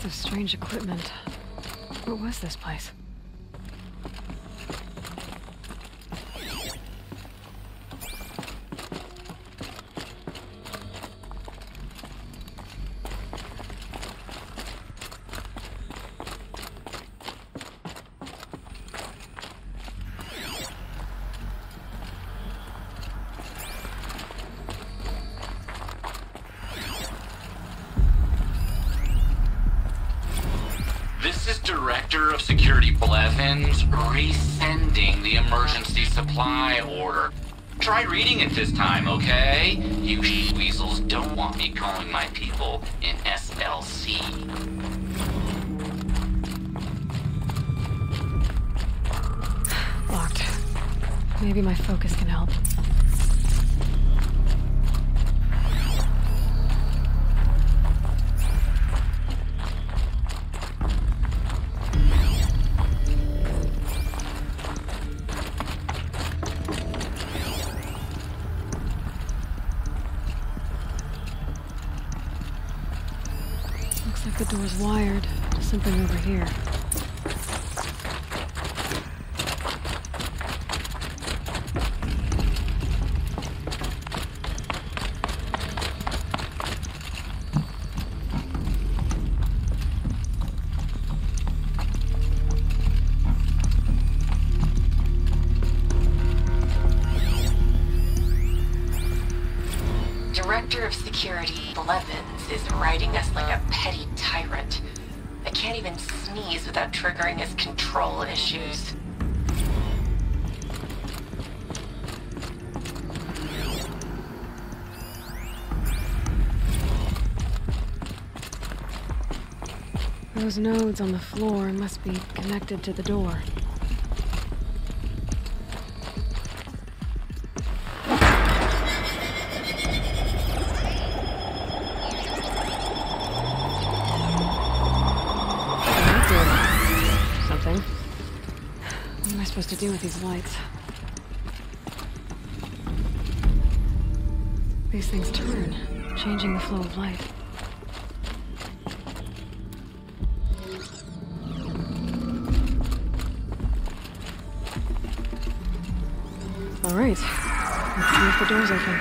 Lots of strange equipment. What was this place? This is Director of Security Blevins resending the emergency supply order. Try reading it this time, okay? You weasels don't want me calling my people in SLC. Locked. Maybe my focus can help. Looks like the door's wired to something over here. Director of Security Blevins is riding us like a petty tyrant. I can't even sneeze without triggering his control issues. Those nodes on the floor must be connected to the door. Something. What am I supposed to do with these lights? These things turn, changing the flow of light. All right, let's see if the door's open.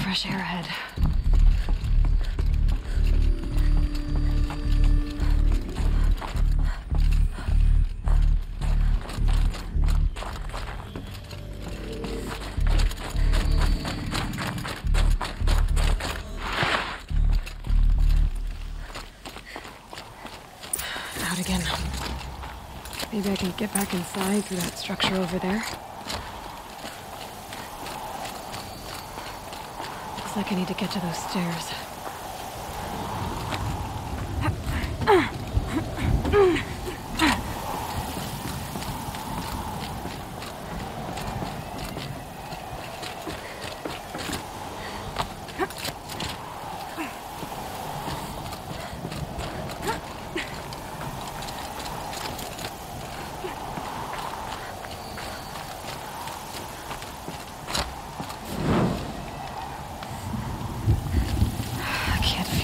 Fresh air ahead. Out again. Maybe I can get back inside through that structure over there. Looks like I need to get to those stairs.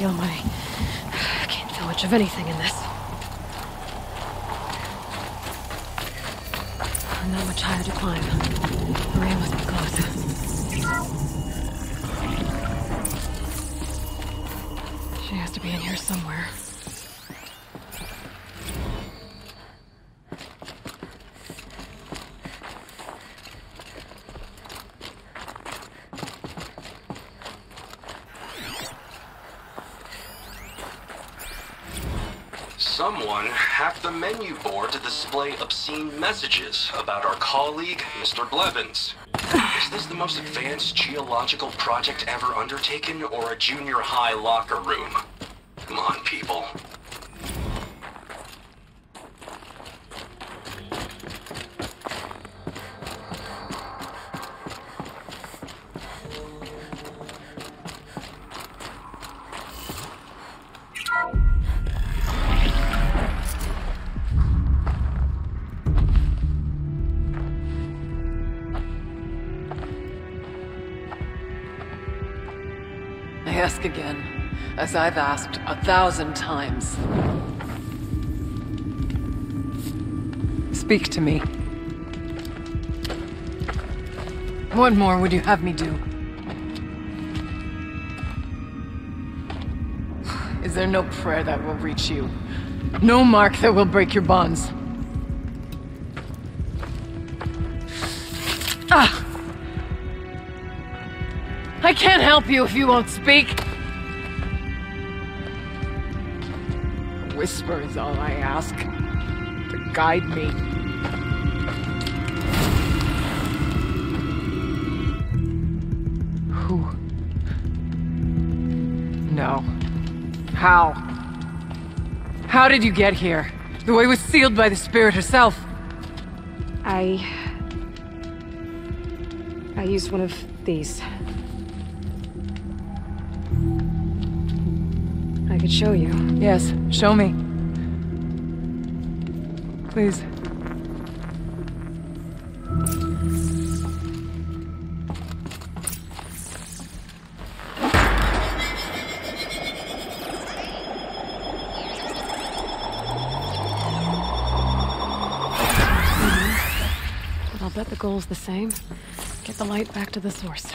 I can't feel much of anything in this. Not much higher to climb. somewhere. Someone hacked the menu board to display obscene messages about our colleague, Mr. Blevins. Is this the most advanced geological project ever undertaken, or a junior high locker room? Come on, people. I ask again, as I've asked 1,000 times. Speak to me. What more would you have me do? Is there no prayer that will reach you? No mark that will break your bonds? Ah! I can't help you if you won't speak. A whisper is all I ask, to guide me. Who? No. How? How did you get here? The way was sealed by the spirit herself. I used one of these. I could show you. Yes, show me. Please. But I'll bet the goal's the same. Get the light back to the source.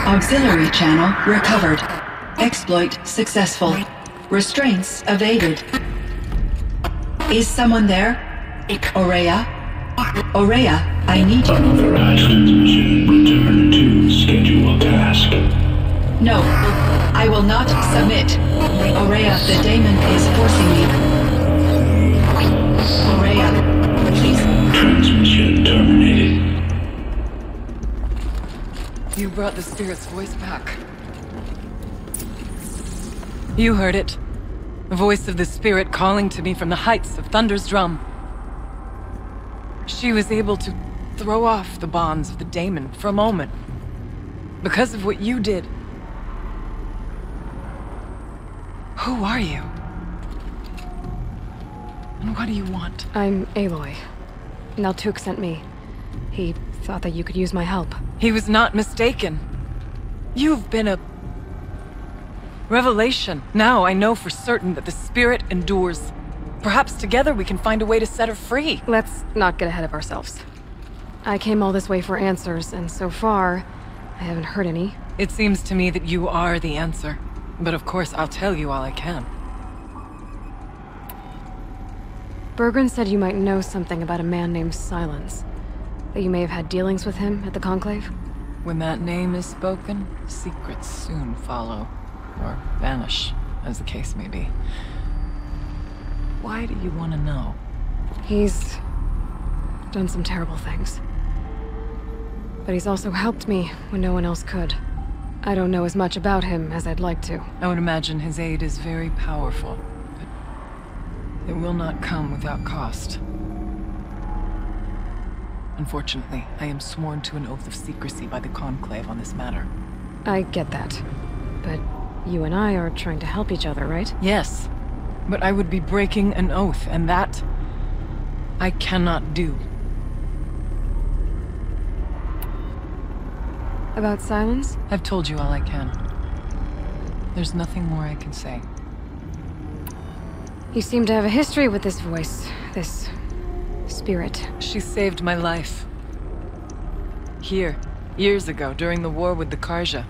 Auxiliary channel recovered. Exploit successful. Restraints evaded. Is someone there? Ourea? Ourea, I need you. Unauthorized transmission. Return to scheduled task. No, I will not submit. Ourea, the daemon is forcing me. Ourea, please. Transmission terminated. You brought the spirit's voice back. You heard it. The voice of the spirit calling to me from the heights of Thunder's drum. She was able to throw off the bonds of the daemon for a moment. Because of what you did. Who are you? And what do you want? I'm Aloy. Naltuk sent me. He thought that you could use my help. He was not mistaken. You've been a revelation. Now I know for certain that the spirit endures. Perhaps together we can find a way to set her free. Let's not get ahead of ourselves. I came all this way for answers, and so far, I haven't heard any. It seems to me that you are the answer. But of course, I'll tell you all I can. Bergren said you might know something about a man named Silence. That you may have had dealings with him at the Conclave? When that name is spoken, secrets soon follow. Or vanish, as the case may be. Why do you want to know? He's done some terrible things. But he's also helped me when no one else could. I don't know as much about him as I'd like to. I would imagine his aid is very powerful, but it will not come without cost. Unfortunately, I am sworn to an oath of secrecy by the Conclave on this matter. I get that. But you and I are trying to help each other, right? Yes, but I would be breaking an oath, and that I cannot do. About Silence? I've told you all I can. There's nothing more I can say. You seem to have a history with this voice, this spirit. She saved my life. Here, years ago, during the war with the Karja.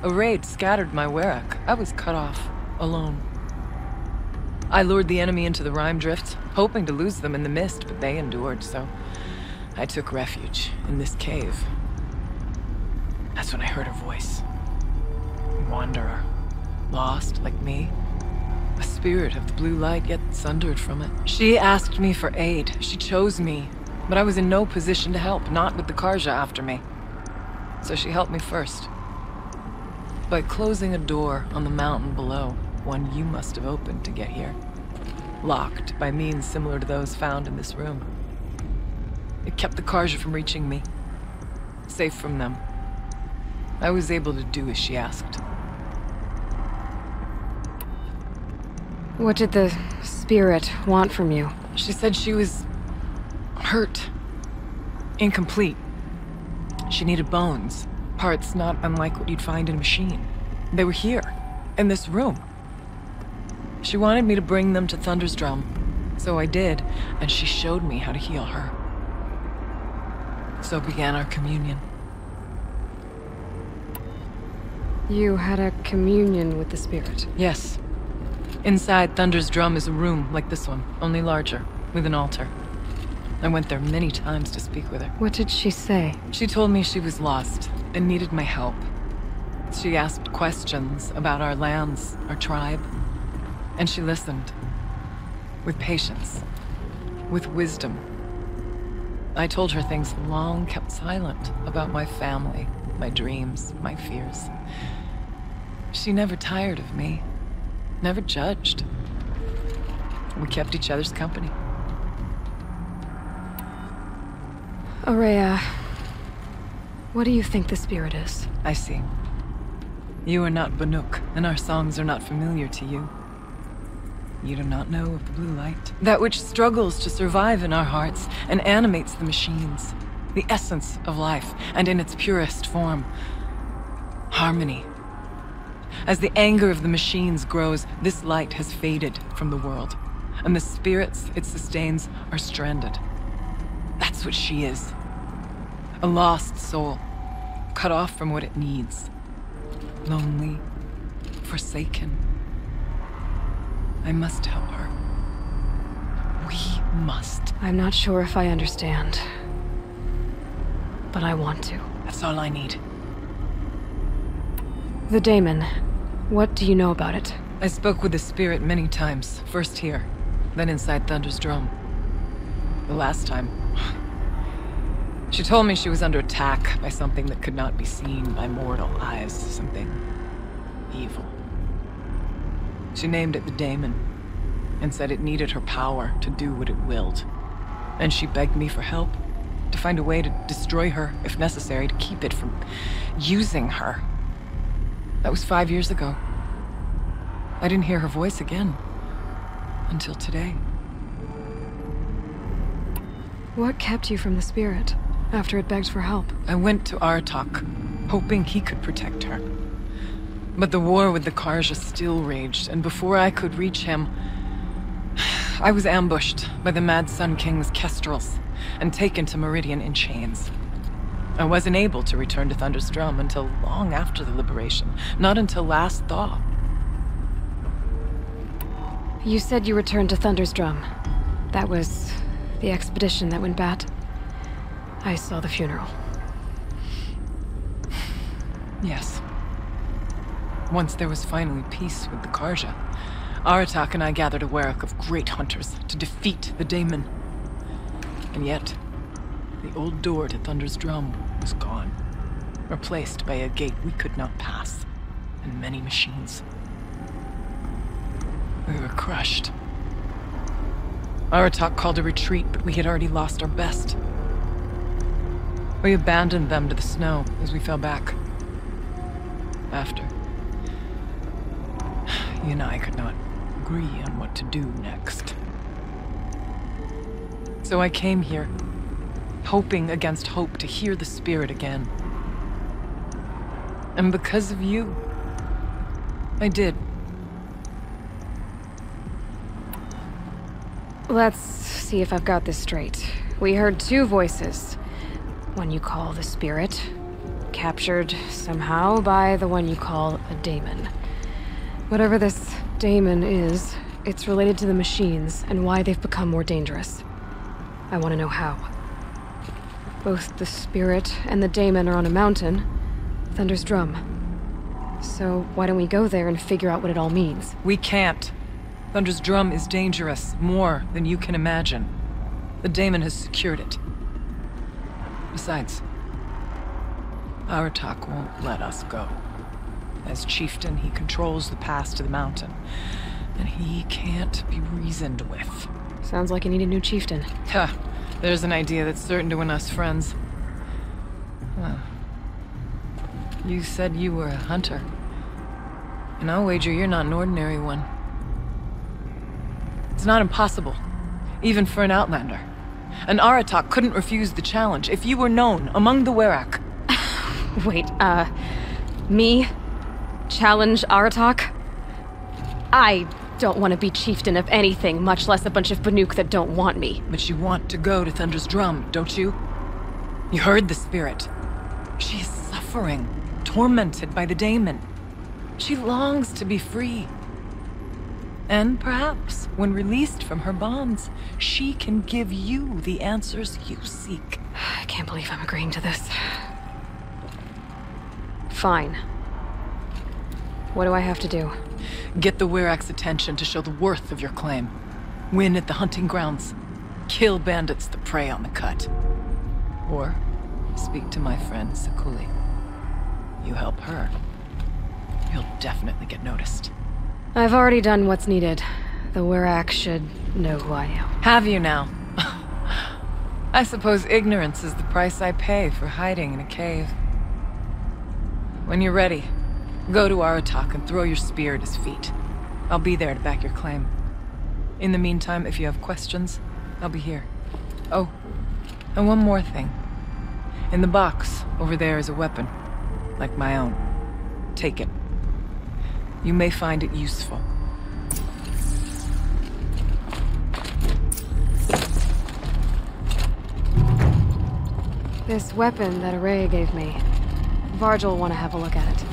A raid scattered my Ourea. I was cut off, alone. I lured the enemy into the Rime Drift, hoping to lose them in the mist, but they endured, so I took refuge in this cave. That's when I heard her voice. A wanderer. Lost, like me. A spirit of the blue light, yet sundered from it. She asked me for aid. She chose me. But I was in no position to help, not with the Karja after me. So she helped me first. By closing a door on the mountain below, one you must have opened to get here. Locked by means similar to those found in this room. It kept the Karja from reaching me. Safe from them. I was able to do as she asked. What did the spirit want from you? She said she was hurt. Incomplete. She needed bones. Parts not unlike what you'd find in a machine. They were here, in this room. She wanted me to bring them to Thunder's Drum. So I did, and she showed me how to heal her. So began our communion. You had a communion with the spirit? Yes. Inside Thunder's Drum is a room like this one, only larger, with an altar. I went there many times to speak with her. What did she say? She told me she was lost and needed my help. She asked questions about our lands, our tribe, and she listened. With patience. With wisdom. I told her things long kept silent about my family, my dreams, my fears. She never tired of me. Never judged. We kept each other's company. Ourea, what do you think the spirit is? I see. You are not Banuk, and our songs are not familiar to you. You do not know of the blue light. That which struggles to survive in our hearts and animates the machines. The essence of life, and in its purest form. Harmony. As the anger of the machines grows, this light has faded from the world, and the spirits it sustains are stranded. That's what she is. A lost soul, cut off from what it needs. Lonely, forsaken. I must help her. We must. I'm not sure if I understand, but I want to. That's all I need. The daemon. What do you know about it? I spoke with the spirit many times. First here, then inside Thunder's Drum. The last time, she told me she was under attack by something that could not be seen by mortal eyes. Something evil. She named it the daemon, and said it needed her power to do what it willed. And she begged me for help, to find a way to destroy her, if necessary, to keep it from using her. That was 5 years ago. I didn't hear her voice again. Until today. What kept you from the spirit? after it begged for help? I went to Artok, hoping he could protect her. But the war with the Karja still raged, and before I could reach him, I was ambushed by the Mad Sun King's kestrels and taken to Meridian in chains. I wasn't able to return to Thunder's Drum until long after the liberation, not until last thaw. You said you returned to Thunder's Drum. That was the expedition that went bad. I saw the funeral. Yes. Once there was finally peace with the Karja, Aratak and I gathered a Werak of great hunters to defeat the Daemon. And yet, the old door to Thunder's Drum was gone, replaced by a gate we could not pass, and many machines. We were crushed. Aratak called a retreat, but we had already lost our best. We abandoned them to the snow as we fell back. After, you and I could not agree on what to do next. So I came here, hoping against hope to hear the spirit again. And because of you, I did. Let's see if I've got this straight. We heard two voices. One you call the spirit, captured somehow by the one you call a daemon. Whatever this daemon is, it's related to the machines and why they've become more dangerous. I want to know how. Both the spirit and the daemon are on a mountain, Thunder's Drum. So why don't we go there and figure out what it all means? We can't. Thunder's Drum is dangerous, more than you can imagine. The daemon has secured it. Besides, Aratak won't let us go. As chieftain, he controls the pass to the mountain, and he can't be reasoned with. Sounds like you need a new chieftain. Ha! There's an idea that's certain to win us friends. Huh. You said you were a hunter. And I'll wager you're not an ordinary one. It's not impossible, even for an outlander. And Aratak couldn't refuse the challenge if you were known among the Werak. Wait, me? Challenge Aratak? I don't want to be chieftain of anything, much less a bunch of Banuk that don't want me. But you want to go to Thunder's Drum, don't you? You heard the spirit. She is suffering, tormented by the daemon. She longs to be free. And perhaps, when released from her bonds, she can give you the answers you seek. I can't believe I'm agreeing to this. Fine. What do I have to do? Get the Werak's attention to show the worth of your claim. Win at the hunting grounds. Kill bandits that prey on the cut. Or speak to my friend Sakuli. You help her, you'll definitely get noticed. I've already done what's needed. The Werak should know who I am. Have you now? I suppose ignorance is the price I pay for hiding in a cave. When you're ready, go to Aratak and throw your spear at his feet. I'll be there to back your claim. In the meantime, if you have questions, I'll be here. Oh, and one more thing. In the box, over there is a weapon, like my own. Take it. You may find it useful. This weapon that Ourea gave me. Vargil will want to have a look at it.